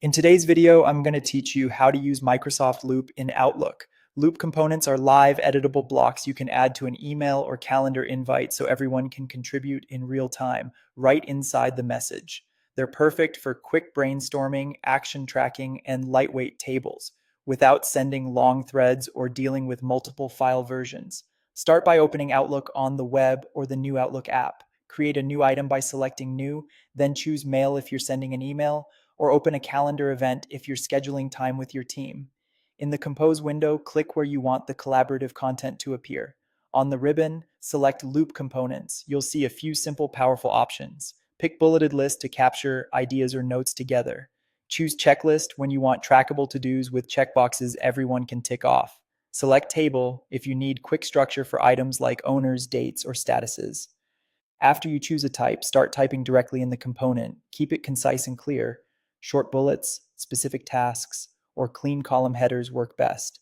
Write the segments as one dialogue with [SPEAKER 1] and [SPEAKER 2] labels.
[SPEAKER 1] In today's video, I'm going to teach you how to use Microsoft Loop in Outlook. Loop components are live editable blocks you can add to an email or calendar invite so everyone can contribute in real time, right inside the message. They're perfect for quick brainstorming, action tracking, and lightweight tables, without sending long threads or dealing with multiple file versions. Start by opening Outlook on the web or the new Outlook app. Create a new item by selecting New, then choose Mail if you're sending an email, or open a calendar event if you're scheduling time with your team. In the Compose window, click where you want the collaborative content to appear. On the ribbon, select Loop Components. You'll see a few simple, powerful options. Pick Bulleted List to capture ideas or notes together. Choose Checklist when you want trackable to-dos with checkboxes everyone can tick off. Select Table if you need quick structure for items like owners, dates, or statuses. After you choose a type, start typing directly in the component. Keep it concise and clear. Short bullets, specific tasks, or clean column headers work best.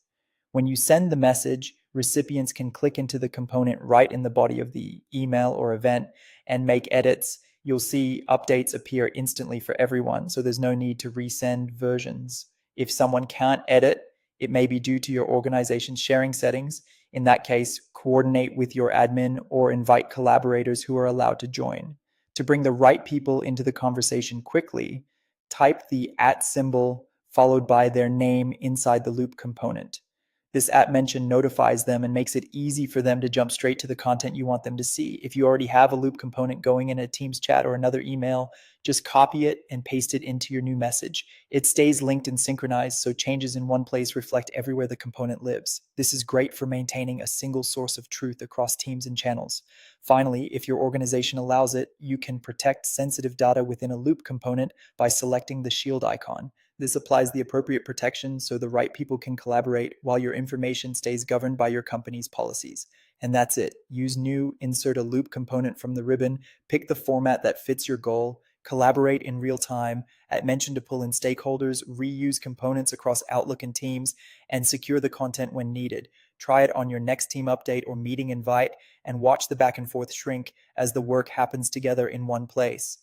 [SPEAKER 1] When you send the message, recipients can click into the component right in the body of the email or event and make edits. You'll see updates appear instantly for everyone, so there's no need to resend versions. If someone can't edit, it may be due to your organization's sharing settings. In that case, coordinate with your admin or invite collaborators who are allowed to join. To bring the right people into the conversation quickly, type the @ symbol followed by their name inside the loop component. This @mention notifies them and makes it easy for them to jump straight to the content you want them to see. If you already have a loop component going in a Teams chat or another email, just copy it and paste it into your new message. It stays linked and synchronized, so changes in one place reflect everywhere the component lives. This is great for maintaining a single source of truth across teams and channels. Finally, if your organization allows it, you can protect sensitive data within a loop component by selecting the shield icon. This applies the appropriate protection so the right people can collaborate while your information stays governed by your company's policies. And that's it. Use New, insert a loop component from the ribbon, pick the format that fits your goal, collaborate in real time, @mention to pull in stakeholders, reuse components across Outlook and Teams, and secure the content when needed. Try it on your next team update or meeting invite, and watch the back and forth shrink as the work happens together in one place.